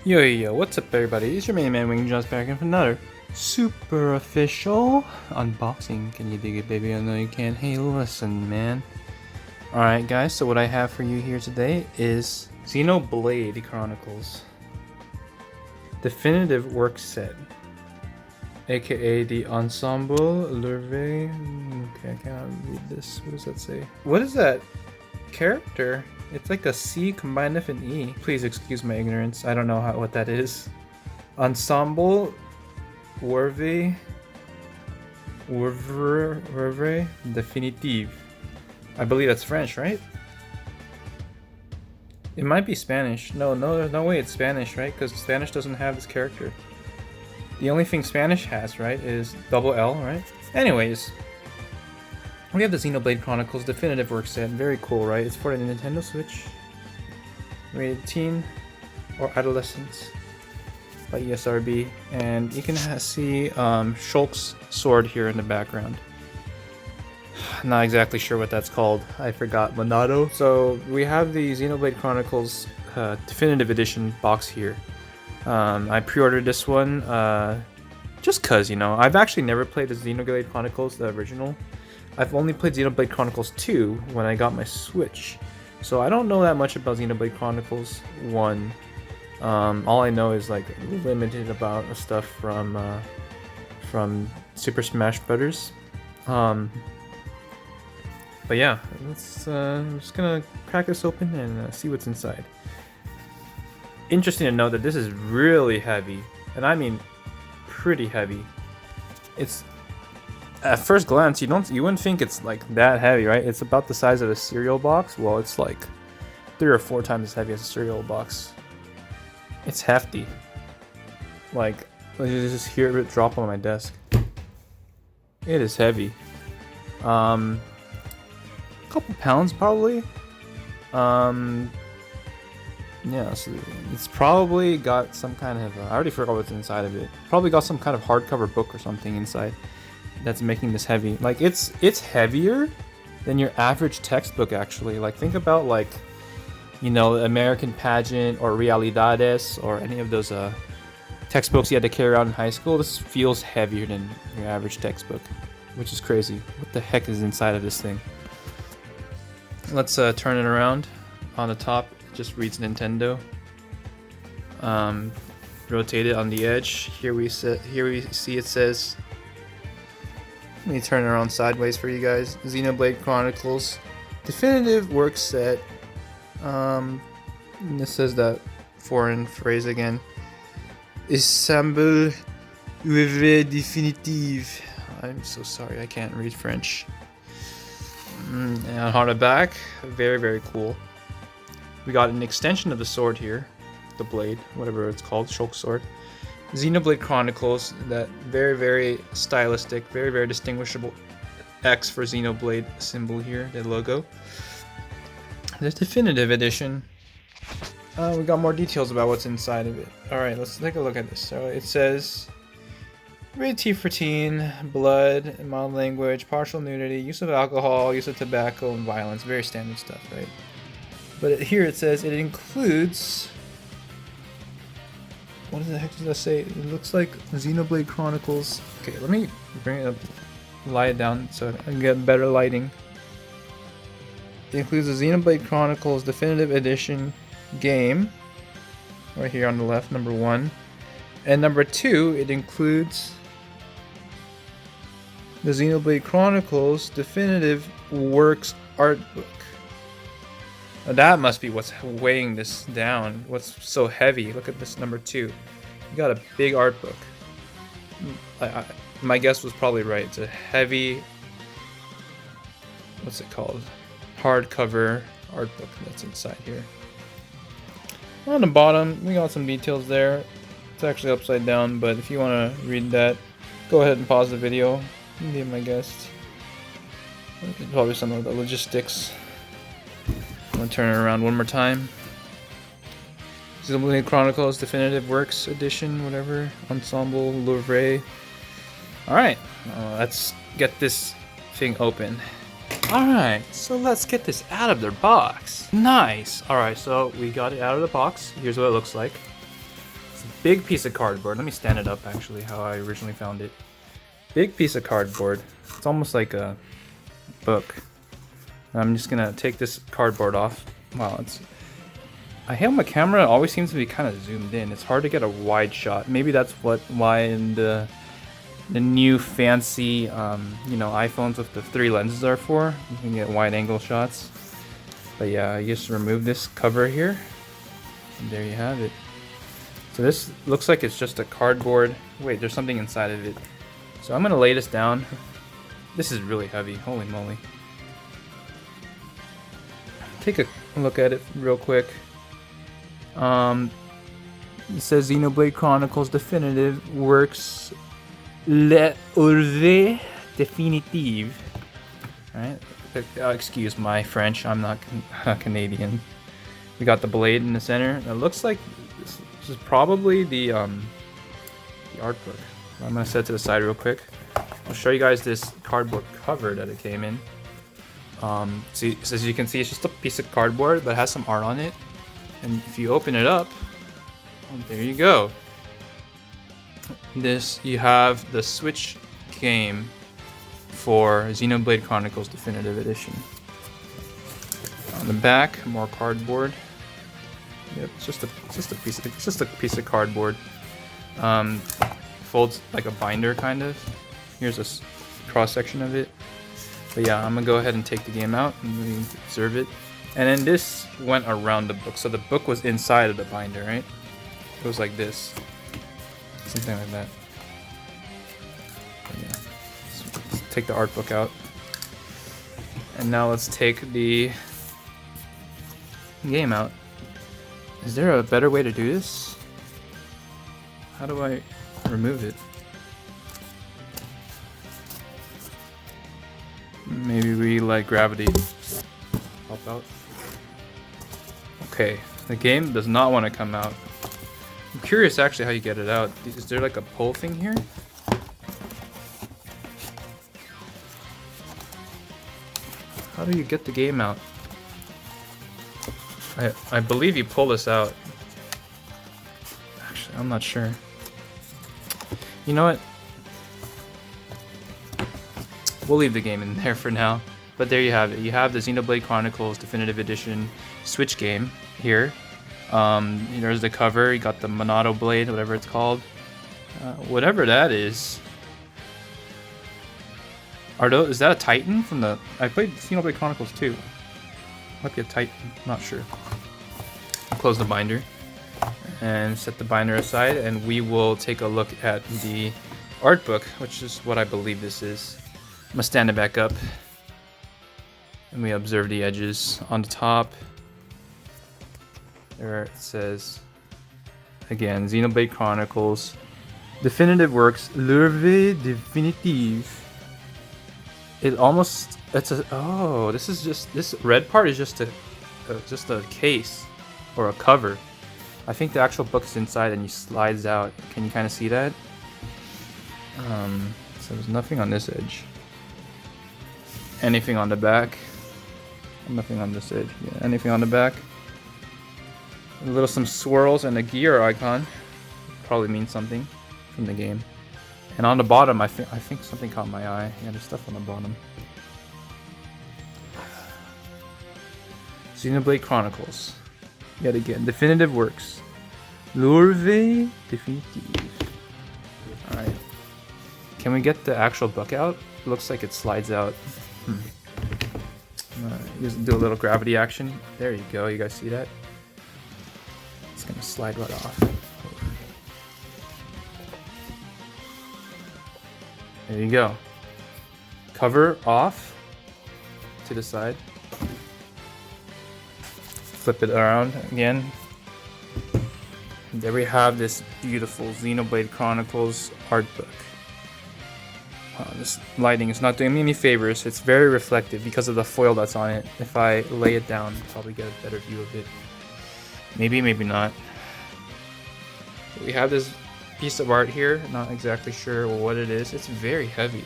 Yo, what's up everybody? It's your main man WingDrops back in for another super official unboxing. Can you dig it, baby? I know you can. Hey, listen, man. Alright guys, so what I have for you here today is Xenoblade Chronicles Definitive Work Set, aka the Ensemble Lurve. Okay, I cannot read this. What does that say? What is that character? It's like a C combined with an E. Please excuse my ignorance. I don't know what that is. Ensemble Werve Definitive. I believe that's French, right? It might be Spanish. No, there's no way it's Spanish, right? Because Spanish doesn't have this character. The only thing Spanish has, right, is double L, right? Anyways, we have the Xenoblade Chronicles Definitive Work Set. Very cool, right? It's for the Nintendo Switch. Rated teen or adolescents by ESRB. And you can see Shulk's sword here in the background. Not exactly sure what that's called. I forgot. Monado. So we have the Xenoblade Chronicles Definitive Edition box here. I pre-ordered this one just cause, you know, I've actually never played the Xenoblade Chronicles, the original. I've only played Xenoblade Chronicles 2 when I got my Switch. So I don't know that much about Xenoblade Chronicles 1. All I know is like limited about stuff from Super Smash Brothers. But yeah, I'm just gonna crack this open and see what's inside. Interesting to note that this is really heavy, and I mean pretty heavy. It's at first glance you wouldn't think it's like that heavy, right? It's about the size of a cereal box. Well, it's like 3 or 4 times as heavy as a cereal box. It's hefty. Like, let me just hear it drop on my desk. It is heavy. A couple pounds probably. Yeah, so it's probably got some kind of I already forgot what's inside of it. Probably got some kind of hardcover book or something inside that's making this heavy. Like it's heavier than your average textbook actually. Like think about like, you know, American Pageant or Realidades or any of those textbooks you had to carry around in high school. This feels heavier than your average textbook, which is crazy. What the heck is inside of this thing? Let's turn it around. On the top, it just reads Nintendo. Rotate it on the edge. Here we see it says. Let me turn it around sideways for you guys. Xenoblade Chronicles Definitive Work Set. And this says that foreign phrase again. Ensemble Definitive. I'm so sorry, I can't read French. And on the back, very cool. We got an extension of the sword here, the blade, whatever it's called, Shulk sword. Xenoblade Chronicles, that very stylistic, very distinguishable X for Xenoblade symbol here, the logo. The Definitive Edition. We got more details about what's inside of it. Alright, let's take a look at this. So it says, rated T for teen, blood, mild language, partial nudity, use of alcohol, use of tobacco, and violence. Very standard stuff, right? But here it says it includes... What the heck does that say? It looks like Xenoblade Chronicles. Okay, let me bring it up, lie it down so I can get better lighting. It includes the Xenoblade Chronicles Definitive Edition game, right here on the left, number 1. And number 2, it includes the Xenoblade Chronicles Definitive Works art book. Now that must be what's weighing this down. What's so heavy? Look at this number 2. You got a big art book. My guess was probably right. It's a heavy, what's it called? Hardcover art book that's inside here. On the bottom, we got some details there. It's actually upside down, but if you want to read that, go ahead and pause the video. Be my guest. Probably some of the logistics. I'm gonna turn it around one more time. Xenoblade Chronicles Definitive Works Edition, whatever. Ensemble Louvre. Alright, let's get this thing open. Alright, so let's get this out of their box. Nice! Alright, so we got it out of the box. Here's what it looks like. Big piece of cardboard. Let me stand it up actually, how I originally found it. Big piece of cardboard. It's almost like a book. I'm just gonna take this cardboard off. Wow, I hate my camera always seems to be kind of zoomed in. It's hard to get a wide shot. Maybe that's why in the new fancy iPhones with the 3 lenses are for. You can get wide angle shots. But yeah, I just remove this cover here. And there you have it. So this looks like it's just a cardboard. Wait, there's something inside of it. So I'm gonna lay this down. This is really heavy, holy moly. Take a look at it real quick. It says Xenoblade Chronicles Definitive Works Definitive. Alright, excuse my French, I'm not Canadian. We got the blade in the center. It looks like this is probably the art book. I'm gonna set it to the side real quick. I'll show you guys this cardboard cover that it came in. So as you can see, it's just a piece of cardboard that has some art on it. And if you open it up, there you go. You have the Switch game for Xenoblade Chronicles Definitive Edition. On the back, more cardboard. Yep, it's just a piece of cardboard. Folds like a binder kind of. Here's a cross section of it. But yeah, I'm gonna go ahead and take the game out and we observe it. And then this went around the book, so the book was inside of the binder, right? It was like this, something like that. But yeah, let's take the art book out, and now let's take the game out. Is there a better way to do this? How do I remove it? Maybe we let gravity pop out. Okay, the game does not want to come out. I'm curious actually how you get it out. Is there like a pull thing here? How do you get the game out? I believe you pull this out. Actually, I'm not sure. You know what? We'll leave the game in there for now. But there you have it. You have the Xenoblade Chronicles Definitive Edition Switch game here. There's the cover. You got the Monado blade, whatever it's called. Whatever that is. Is that a Titan from the... I played Xenoblade Chronicles 2. Might be a Titan. Not sure. Close the binder. And set the binder aside. And we will take a look at the art book, which is what I believe this is. I'm going to stand it back up. And we observe the edges on the top. There it says, again, Xenoblade Chronicles Definitive Works L'Oeuvre Définitive. This red part is just a case or a cover. I think the actual book is inside and he slides out. Can you kind of see that? So there's nothing on this edge. Anything on the back? Nothing on this edge. Yeah, anything on the back? Some swirls and a gear icon. Probably means something from the game. And on the bottom, I think something caught my eye. Yeah, there's stuff on the bottom. Xenoblade Chronicles. Yet again, Definitive Works. L'Oeuvre Définitive. Alright. Can we get the actual book out? It looks like it slides out. Just do a little gravity action. There you go. You guys see that? It's gonna slide right off. There you go. Cover off to the side. Flip it around again. And there we have this beautiful Xenoblade Chronicles art book. This lighting is not doing me any favors. It's very reflective because of the foil that's on it. If I lay it down, I'll probably get a better view of it. Maybe, maybe not. We have this piece of art here. Not exactly sure what it is. It's very heavy.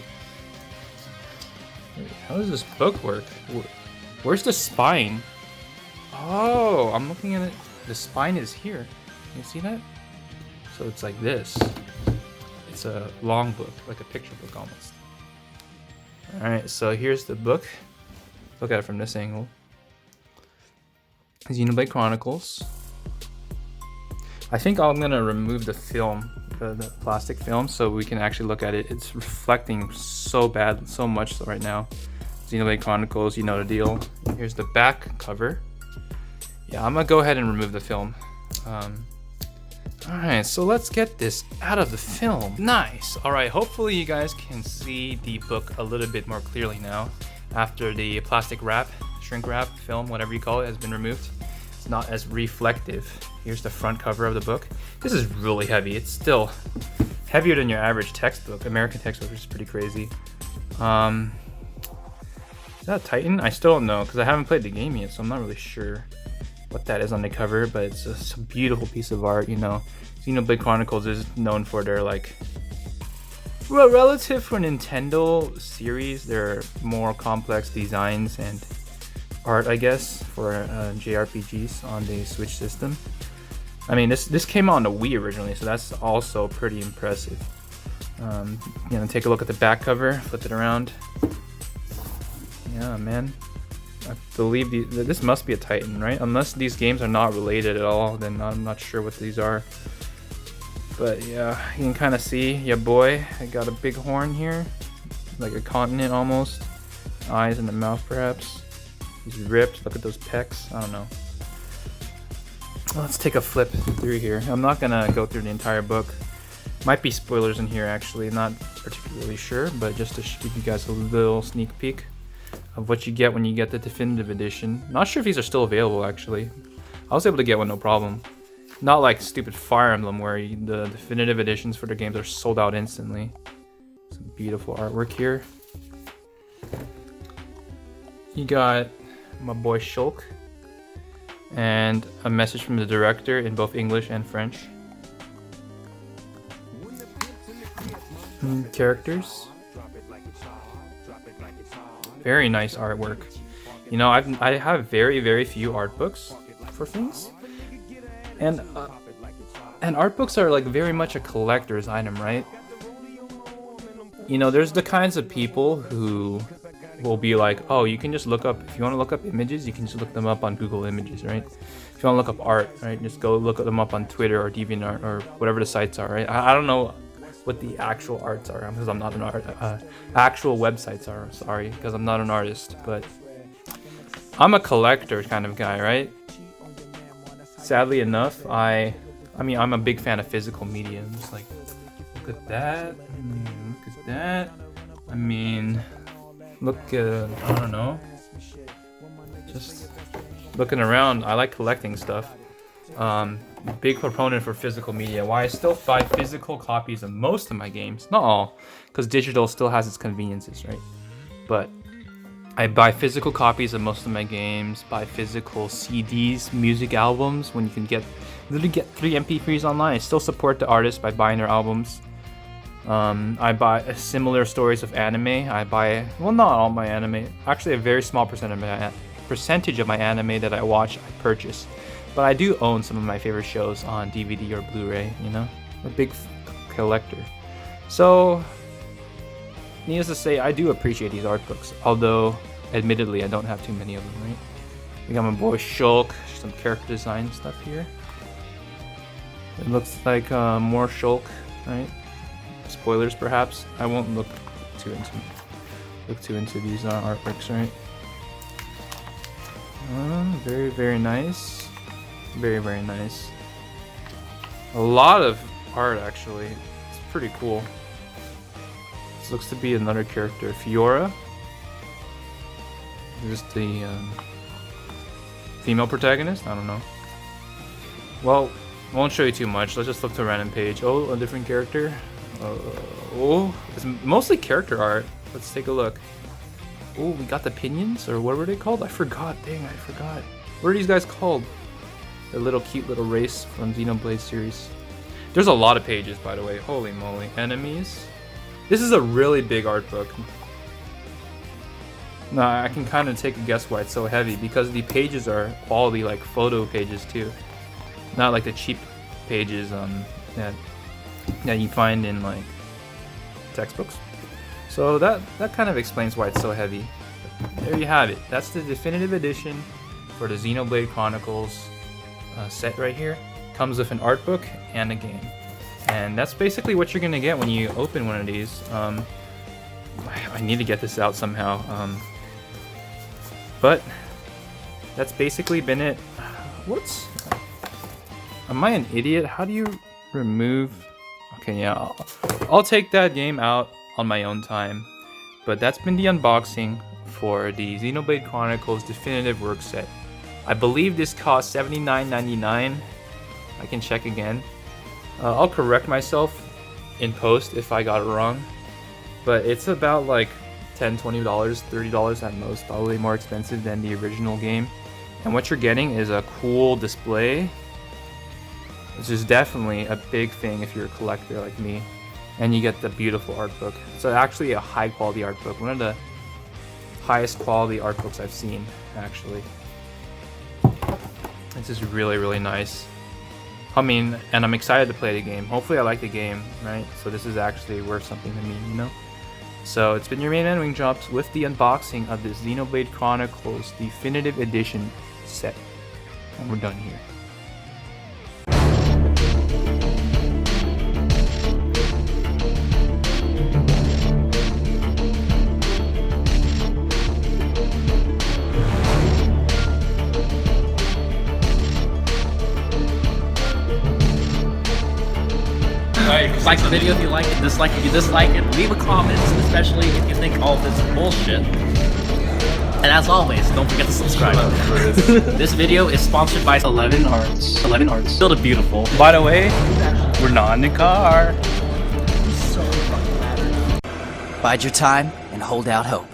How does this book work? Where's the spine? Oh, I'm looking at it. The spine is here. You see that? So it's like this. It's a long book, like a picture book almost. Alright, so here's the book. Look at it from this angle. Xenoblade Chronicles. I think I'm gonna remove the film, the plastic film, so we can actually look at it. It's reflecting so bad, so much so right now. Xenoblade Chronicles, you know the deal. Here's the back cover. Yeah, I'm gonna go ahead and remove the film. Alright, so let's get this out of the film. Nice! Alright, hopefully you guys can see the book a little bit more clearly now after the plastic wrap, shrink wrap, film, whatever you call it, has been removed. It's not as reflective. Here's the front cover of the book. This is really heavy. It's still heavier than your average textbook, American textbook, which is pretty crazy. Is that a Titan? I still don't know because I haven't played the game yet, so I'm not really sure what that is on the cover, but it's a beautiful piece of art, you know. Xenoblade Chronicles is known for their, like, well, relative for Nintendo series, their more complex designs and art, I guess, for JRPGs on the Switch system. I mean, this came out on the Wii originally, so that's also pretty impressive. You know, take a look at the back cover, flip it around. Yeah, man. I believe this must be a Titan, right? Unless these games are not related at all, then I'm not sure what these are. But yeah, you can kind of see, yeah boy, I got a big horn here. Like a continent almost. Eyes in the mouth perhaps. He's ripped, look at those pecs, I don't know. Let's take a flip through here. I'm not gonna go through the entire book. Might be spoilers in here actually, not particularly sure, but just to give you guys a little sneak peek of what you get when you get the Definitive Edition. Not sure if these are still available actually. I was able to get one no problem. Not like stupid Fire Emblem where the Definitive Editions for the games are sold out instantly. Some beautiful artwork here. You got my boy Shulk and a message from the director in both English and French. Characters. Very nice artwork. You know, I have very few art books for things, and art books are like very much a collector's item, right? You know, there's the kinds of people who will be like, oh, you can just look up, if you want to look up images, you can just look them up on Google Images, right? If you want to look up art, right, just go look them up on Twitter or DeviantArt or whatever the sites are, right? I don't know what the actual arts are because I'm not an actual websites are, sorry, because I'm not an artist, but I'm a collector kind of guy, right? Sadly enough, I mean, I'm a big fan of physical media. I'm just like, look at that, look at that. I mean, look at, I don't know, just looking around. I like collecting stuff. Big proponent for physical media. Why I still buy physical copies of most of my games, not all, because digital still has its conveniences, right? But I buy physical copies of most of my games, buy physical CDs, music albums, when you can literally get 3 MP3s online. I still support the artists by buying their albums. I buy similar stories of anime. I buy, well, not all my anime, actually a very small percentage of my anime that I watch, I purchase. But I do own some of my favorite shows on DVD or Blu-ray, you know? I'm a big collector. So, needless to say, I do appreciate these art books, although, admittedly, I don't have too many of them, right? We got my boy Shulk, some character design stuff here. It looks like more Shulk, right? Spoilers, perhaps. I won't look too into these artworks, right? Very nice. Very nice. A lot of art, actually. It's pretty cool. This looks to be another character, Fiora. Is this the female protagonist? I don't know. Well, I won't show you too much. Let's just look to a random page. Oh, a different character. Oh, it's mostly character art. Let's take a look. Oh, we got the pinions, or what were they called? I forgot. Dang, I forgot. What are these guys called? The little cute little race from Xenoblade series. There's a lot of pages, by the way. Holy moly. Enemies. This is a really big art book. Now, I can kind of take a guess why it's so heavy, because the pages are quality, like photo pages too. Not like the cheap pages that that you find in like textbooks. So that kind of explains why it's so heavy. There you have it. That's the definitive edition for the Xenoblade Chronicles set right here. Comes with an art book and a game. And that's basically what you're gonna get when you open one of these. I need to get this out somehow. But that's basically been it. What's... Am I an idiot? How do you remove... Okay, yeah, I'll take that game out on my own time. But that's been the unboxing for the Xenoblade Chronicles Definitive Work Set. I believe this cost $79.99. I can check again. I'll correct myself in post if I got it wrong. But it's about like $10, $20, $30 at most, probably more expensive than the original game. And what you're getting is a cool display, which is definitely a big thing if you're a collector like me. And you get the beautiful art book. It's actually a high quality art book, one of the highest quality art books I've seen, actually. This is really, really nice. I mean, and I'm excited to play the game. Hopefully I like the game, right? So this is actually worth something to me, you know? So it's been your main man WingDrops with the unboxing of the Xenoblade Chronicles Definitive Edition set. And we're done here. Like the video if you like it, dislike if you dislike it, leave a comment, especially if you think all this is bullshit. And as always, don't forget to subscribe. This video is sponsored by 11 Arts. 11 Arts. Build a beautiful. By the way, we're not in the car. Bide your time and hold out hope.